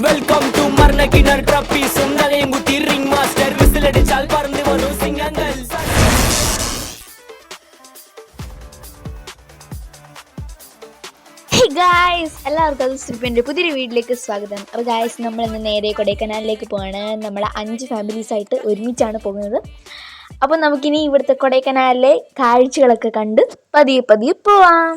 Welcome to മർണക്കിണർ ട്രപ്പീസും നലയൻകുട്ടി ring master വിസിലടിച്ചാൽ പറന്നു വരും സിംഗങ്ങൾ. എല്ലാവർക്കും അത് സ്ട്രിപ്പിൻ്റെ പുതിയൊരു വീട്ടിലേക്ക് സ്വാഗതം. അപ്പോൾ ഗായ്സ്, നമ്മൾ ഇന്ന് നേരെ കൊടൈക്കനാലിലേക്ക് പോവാണ്. നമ്മൾ 5 ഫാമിലീസായിട്ട് ഒരുമിച്ചാണ് പോകുന്നത്. അപ്പോൾ നമുക്കിനി ഇവിടുത്തെ കൊടൈക്കനാലിലെ കാഴ്ചകളൊക്കെ കണ്ട് പതിയെ പതിയെ പോവാം.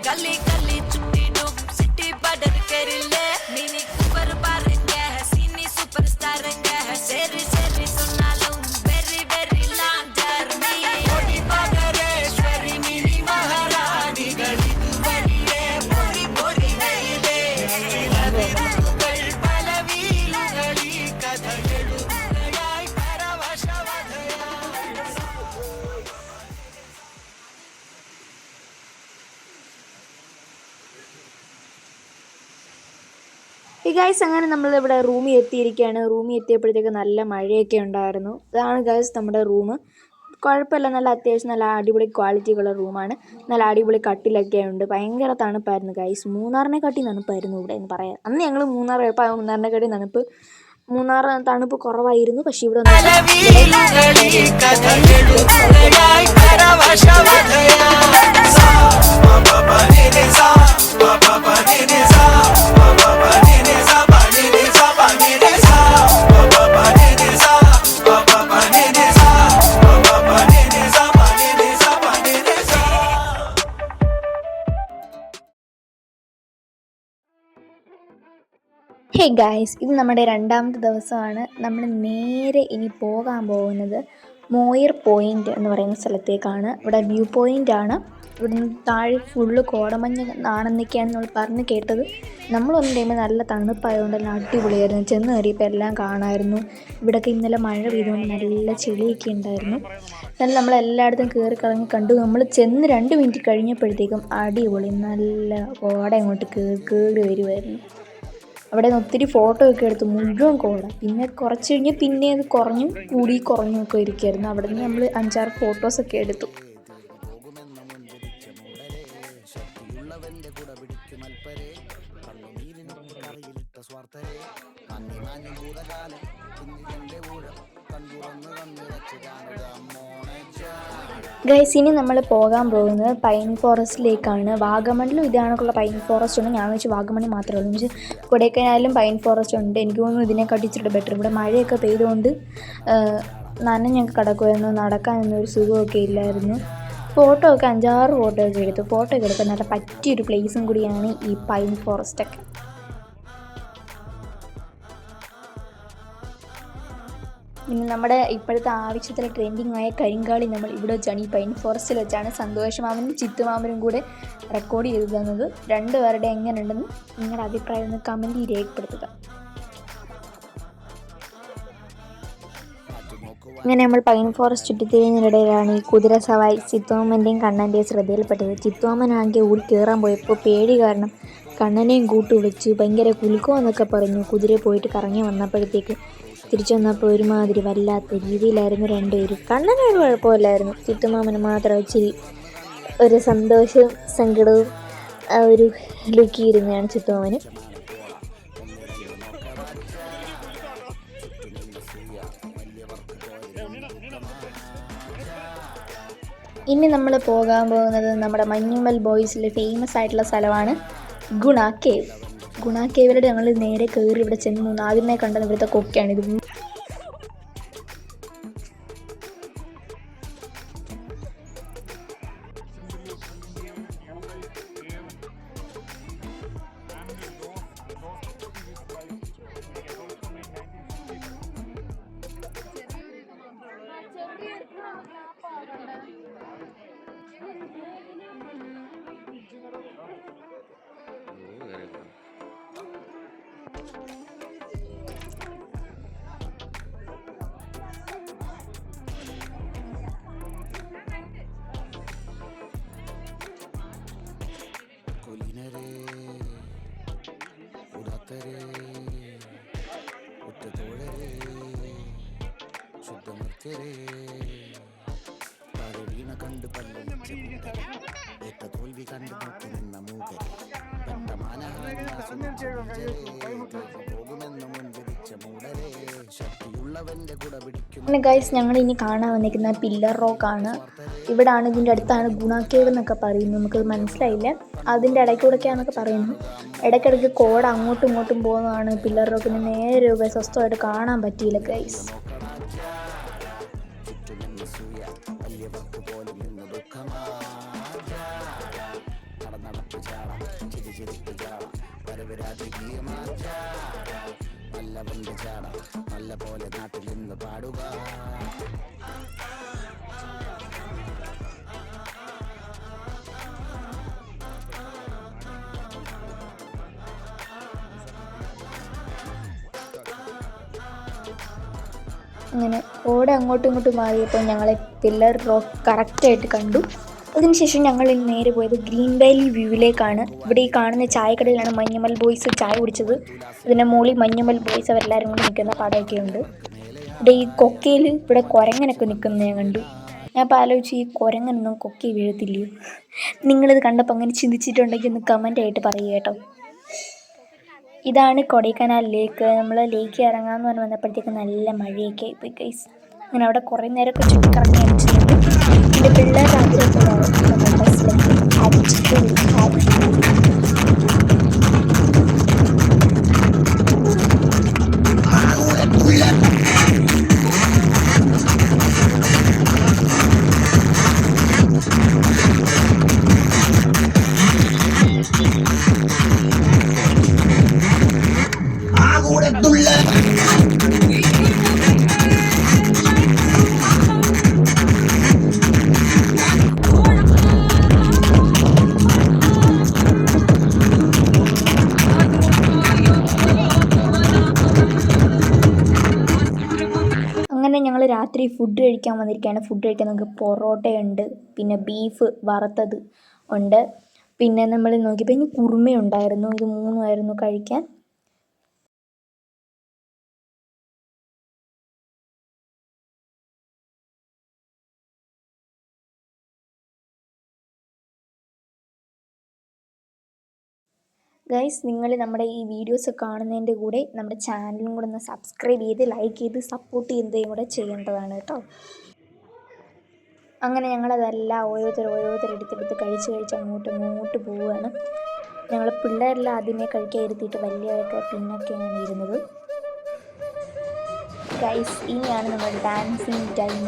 गली गली छुट्टी डूब सिटी बॉर्डर कर ले मिनी कूपर पारेंगे है सीनी सुपरस्टार है सेरी सेरी सुना लूं वेरी वेरी लॉन्ग जर्नी ओडी बागरेश्वरी मिनी महारानी गली दुबई रे बोरी बोरी नहीं दे लविरुगल पलवीलुगली कथगळु गयाई परवशवधया. ഈ ഗൈസ്, അങ്ങനെ നമ്മളിവിടെ റൂമിൽ എത്തിയിരിക്കുകയാണ്. റൂമിൽ എത്തിയപ്പോഴത്തേക്ക് നല്ല മഴയൊക്കെ ഉണ്ടായിരുന്നു. ഇതാണ് ഗൈസ് നമ്മുടെ റൂം. കുഴപ്പമില്ല, നല്ല അത്യാവശ്യം നല്ല അടിപൊളി ക്വാളിറ്റിയുള്ള റൂമാണ്. നല്ല അടിപൊളി കട്ടിലൊക്കെ ഉണ്ട്. ഭയങ്കര തണുപ്പായിരുന്നു ഗൈസ്. മൂന്നാറിനെക്കാട്ടി തണുപ്പായിരുന്നു ഇവിടെ എന്ന് പറയാം. അന്ന് ഞങ്ങൾ മൂന്നാർ പോയപ്പോൾ മൂന്നാറിനെക്കാട്ടി മൂന്നാർ തണുപ്പ് കുറവായിരുന്നു. പക്ഷെ ഇവിടെ ഹേ ഗായ്സ്, ഇത് നമ്മുടെ 2ാമത്തെ ദിവസമാണ്. നമ്മൾ നേരെ ഇനി പോകാൻ പോകുന്നത് മോയർ പോയിൻ്റ് എന്ന് പറയുന്ന സ്ഥലത്തേക്കാണ്. ഇവിടെ വ്യൂ പോയിൻ്റാണ്. ഇവിടുന്ന് താഴെ ഫുള്ള് കോടമഞ്ഞ് ആണെന്നൊക്കെയാണ് നമ്മൾ പറഞ്ഞ് കേട്ടത്. നമ്മൾ വന്ന ടൈമിൽ നല്ല തണുപ്പായതുകൊണ്ട് തന്നെ അടിപൊളിയായിരുന്നു. ചെന്ന് കയറിയപ്പോൾ എല്ലാം കാണാമായിരുന്നു. ഇവിടെയൊക്കെ ഇന്നലെ മഴ പെയ്തുകൊണ്ട് നല്ല ചെളിയൊക്കെ ഉണ്ടായിരുന്നു. എന്നാലും നമ്മളെല്ലായിടത്തും കയറി കളഞ്ഞ് കണ്ടു. നമ്മൾ ചെന്ന് 2 മിനിറ്റ് കഴിഞ്ഞപ്പോഴത്തേക്കും അടിപൊളി നല്ല കോട ഇങ്ങോട്ട് കയറി വരുമായിരുന്നു. അവിടെ നിന്ന് ഒത്തിരി ഫോട്ടോ ഒക്കെ എടുത്തു. മുഴുവൻ കോട. പിന്നെ കുറച്ച് കഴിഞ്ഞ് പിന്നെ അത് കുറഞ്ഞു ഒക്കെ ഇരിക്കുമായിരുന്നു. അവിടെ നിന്ന് നമ്മൾ 5-6 ഫോട്ടോസൊക്കെ എടുത്തു. ഗൈസ്, ഇനി നമ്മൾ പോകാൻ പോകുന്നത് പൈൻ ഫോറസ്റ്റിലേക്കാണ്. വാഗമണിലും ഇതാണൊക്കെയുള്ള പൈൻ ഫോറസ്റ്റ് ഉണ്ട്. ഞാൻ വെച്ച് വാഗമണി മാത്രമേ ഉള്ളൂ. എന്ന് വെച്ചാൽ കൊടൈക്കനാലിലും പൈൻ ഫോറസ്റ്റ് ഉണ്ട്. എനിക്ക് തോന്നുന്നു ഇതിനെക്കാട്ടി ഇച്ചിരി ബെറ്റർ. ഇവിടെ മഴയൊക്കെ പെയ്തുകൊണ്ട് നനഞ്ഞൊക്കെ കിടക്കുമായിരുന്നു. നടക്കാനൊന്നും ഒരു സുഖമൊക്കെ ഇല്ലായിരുന്നു. ഫോട്ടോ ഒക്കെ 5-6 ഫോട്ടോ ഒക്കെ എടുത്തു. ഫോട്ടോ ഒക്കെ എടുക്കാൻ നല്ല പറ്റിയൊരു പ്ലേസും കൂടിയാണ് ഈ പൈൻ ഫോറസ്റ്റൊക്കെ. പിന്നെ നമ്മുടെ ഇപ്പോഴത്തെ ആവശ്യത്തിൽ ട്രെൻഡിങ് ആയ കരിങ്കാളി നമ്മൾ ഇവിടെ വെച്ചാണ്, ഈ പൈൻ ഫോറസ്റ്റിൽ വെച്ചാണ് സന്തോഷ് മാമനും ചിത്തുമാമനും കൂടെ റെക്കോർഡ് ചെയ്ത് തന്നത്. 2 പേരുടെ എങ്ങനെയുണ്ടെന്ന് നിങ്ങളുടെ അഭിപ്രായം ഒന്ന് കമൻറ്റിൽ രേഖപ്പെടുത്തുക. ഇങ്ങനെ നമ്മൾ പൈൻ ഫോറസ്റ്റ് ചുറ്റിത്തിരിഞ്ഞതിനിടയിലാണ് ഈ കുതിര സവാരി ചിത്തുമാമൻ്റെയും കണ്ണൻ്റെയും ശ്രദ്ധയിൽപ്പെട്ടത്. ചിത്തുമാമനാകെ ഓടി കയറാൻ പോയപ്പോൾ പേടി കാരണം കണ്ണനെയും കൂട്ടു വിളിച്ച് ഭയങ്കര കുലുക്കമെന്നൊക്കെ പറഞ്ഞു. കുതിര പോയിട്ട് കറങ്ങി വന്നപ്പോഴത്തേക്ക് തിരിച്ചു വന്നപ്പോൾ ഒരുമാതിരി വല്ലാത്ത രീതിയിലായിരുന്നു 2 പേരും. കണ്ണനൊരു കുഴപ്പമില്ലായിരുന്നു. ചിത്തുമാമന് മാത്രം ഇച്ചിരി ഒരു സന്തോഷവും സങ്കടവും ആ ഒരു ലുക്കിയിരുന്നതാണ് ചിത്തുമാമന്. ഇനി നമ്മൾ പോകാൻ പോകുന്നത് നമ്മുടെ മഞ്ഞുമൽ ബോയ്സിലെ ഫേമസ് ആയിട്ടുള്ള സ്ഥലമാണ് ഗുണ കേവ്. ഗുണ കേവിലൂടെ ഞങ്ങൾ നേരെ കയറി ഇവിടെ ചെന്നു. ആദ്യമേ കണ്ടത് ഇവിടുത്തെ കൊക്കയാണിത്. വീണ കണ്ട് ഏറ്റ തോൽവി കണ്ട് നോക്കി നിന്ന മൂകരെ പോകുമെന്ന് മുൻവിധിച്ച മൂടരെ ശക്തിയുള്ളവന്റെ കൂടെ പിടിക്കും. പിന്നെ ഗൈസ് ഞങ്ങൾ ഇനി കാണാൻ വന്നിരിക്കുന്ന പില്ലർ റോക്കാണ്. ഇവിടാണ്, ഇതിൻ്റെ അടുത്താണ് ഗുണ കേവ് എന്നൊക്കെ പറയുന്നു. നമുക്കത് മനസ്സിലായില്ല, അതിൻ്റെ ഇടയ്ക്കൂടെയൊക്കെയാണെന്നൊക്കെ പറയുന്നു. ഇടയ്ക്കിടയ്ക്ക് കോട അങ്ങോട്ടും ഇങ്ങോട്ടും പോകുന്നതാണ് പില്ലർ റോക്കിന് നേരെ സ്വസ്ഥമായിട്ട് കാണാൻ പറ്റിയില്ല ഗൈസ്. നല്ല പോലെ നാട്ടിൽ നിന്ന് പാടുക. അങ്ങനെ ഓടെ അങ്ങോട്ടും ഇങ്ങോട്ടും മാറിയപ്പോൾ ഞങ്ങളെ പില്ലർ റോക്ക് കറക്റ്റായിട്ട് കണ്ടു. അതിനുശേഷം ഞങ്ങൾ നേരെ പോയത് ഗ്രീൻ വാലി വ്യൂവിലേക്കാണ്. ഇവിടെ ഈ കാണുന്ന ചായക്കടയിലാണ് മഞ്ഞുമൽ ബോയ്സ് ചായ കുടിച്ചത്. ഇതിൻ്റെ മുകളിൽ മഞ്ഞുമൽ ബോയ്സ് അവരെല്ലാവരും കൂടി നിൽക്കുന്ന പടമൊക്കെ ഉണ്ട്. ഇവിടെ ഈ കൊക്കയിൽ ഇവിടെ കുരങ്ങനൊക്കെ നിൽക്കുന്നത് ഞാൻ കണ്ടു. ഞാൻ ഇപ്പോൾ ആലോചിച്ച്, ഈ കുരങ്ങനൊന്നും കൊക്കയിൽ വീഴത്തില്ലയോ? നിങ്ങളിത് കണ്ടപ്പോൾ അങ്ങനെ ചിന്തിച്ചിട്ടുണ്ടെങ്കിൽ ഒന്ന് കമൻ്റായിട്ട് പറയുക കേട്ടോ. ഇതാണ് കൊടൈക്കനാൽ ലേക്ക്. നമ്മൾ ലേക്ക് ഇറങ്ങാമെന്ന് പറഞ്ഞ് വന്നപ്പോഴത്തേക്ക് നല്ല മഴയൊക്കെ ആയിപ്പോയി ഗൈസ്. അങ്ങനെ അവിടെ കുറേ നേരമൊക്കെ ചുറ്റിക്കറങ്ങി അടിച്ചിട്ടുണ്ട്. എൻ്റെ പിള്ളേർ ആഗ്രഹത്തിലാണ് നമ്മൾ ബസ്സിലേക്ക് അടിച്ചിട്ട്. അങ്ങനെ ഞങ്ങൾ രാത്രി ഫുഡ് കഴിക്കാൻ വന്നിരിക്കുകയാണ്. ഫുഡ് കഴിക്കാൻ നമുക്ക് പൊറോട്ടയുണ്ട്, പിന്നെ ബീഫ് വറുത്തത് ഉണ്ട്, പിന്നെ നമ്മൾ നോക്കിയപ്പോൾ ഇനി കുറുമയുണ്ടായിരുന്നു. ഇത് മൂന്നുമായിരുന്നു കഴിക്കാൻ. ഗൈസ്, നിങ്ങൾ നമ്മുടെ ഈ വീഡിയോസ് കാണുന്നതിൻ്റെ കൂടെ നമ്മുടെ ചാനലും കൂടെ ഒന്ന് സബ്സ്ക്രൈബ് ചെയ്ത് ലൈക്ക് ചെയ്ത് സപ്പോർട്ട് ചെയ്യുന്നതും കൂടെ ചെയ്യേണ്ടതാണ് കേട്ടോ. അങ്ങനെ ഞങ്ങളതെല്ലാം ഓരോരുത്തർ എടുത്തെടുത്ത് കഴിച്ച് അങ്ങോട്ട് പോവുകയാണ്. ഞങ്ങൾ പിള്ളേരെല്ലാം ആദ്യമേ കഴിക്കാൻ ഇരുത്തിയിട്ട് വലിയവരൊക്കെ പിന്നൊക്കെയാണ് ഇരുന്നത്. ഗൈസ്, ഇനിയാണ് നമ്മുടെ ഡാൻസിങ് ടൈം.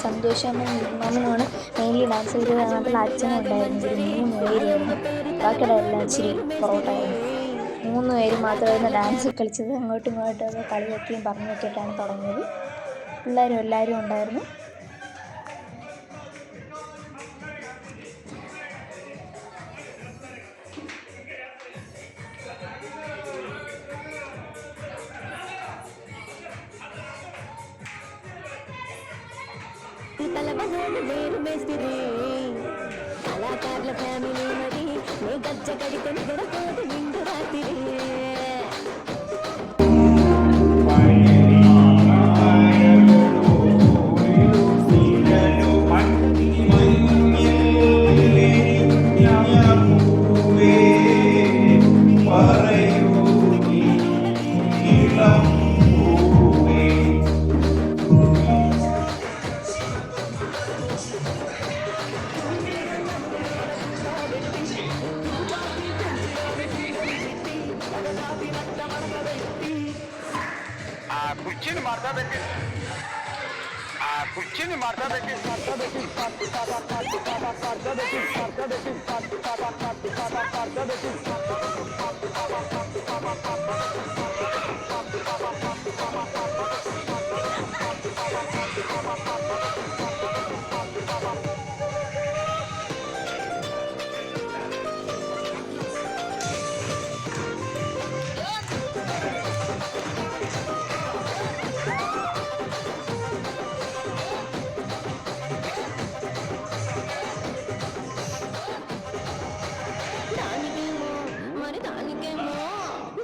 സന്തോഷമാമനുമാണ് മെയിൻലി ഡാൻസ് ചെയ്തത്. അതിൽ അച്ഛനും ഉണ്ടായിരുന്നു. ഒരു 3 പേരായിരുന്നു. ബാക്കിയുടെ എല്ലാം ഇച്ചിരി പൊറോട്ടയായിരുന്നു. 3 പേര് മാത്രമായിരുന്നു ഡാൻസ് കളിച്ചത്. അങ്ങോട്ടും ഇങ്ങോട്ടും കളിയൊക്കെയും പറഞ്ഞൊക്കെയായിട്ടാണ് തുടങ്ങിയത്. പിള്ളേരും എല്ലാവരും ഉണ്ടായിരുന്നു. కళాకారుల ఫ్యామిలీ మరి నే గజ్జ కడితే నిద్రపోదు నిండు రాత్రి कुर्ची मारता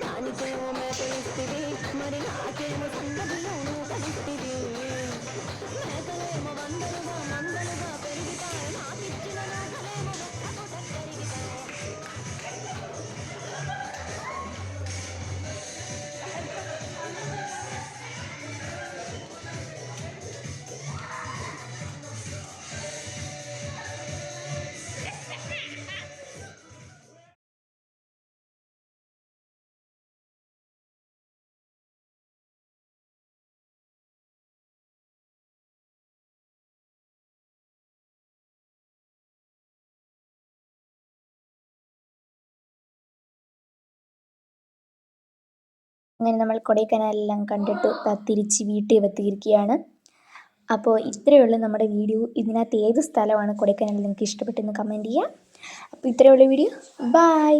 దానికేమో మేకలిస్తుంది మరి నాకేమో సంగతిలోను അങ്ങനെ നമ്മൾ കൊടൈക്കനാലെല്ലാം കണ്ടിട്ട് തിരിച്ച് വീട്ടിൽ എത്തിയിരിക്കുകയാണ്. അപ്പോൾ ഇത്രയേ ഉള്ളൂ നമ്മുടെ വീഡിയോ. ഇതിനകത്ത് ഏത് സ്ഥലമാണ് കൊടൈക്കനാൽ നിങ്ങൾക്ക് ഇഷ്ടപ്പെട്ടെന്ന് കമൻറ്റ് ചെയ്യുക. അപ്പോൾ ഇത്രയേ ഉള്ളൂ വീഡിയോ. ബൈ.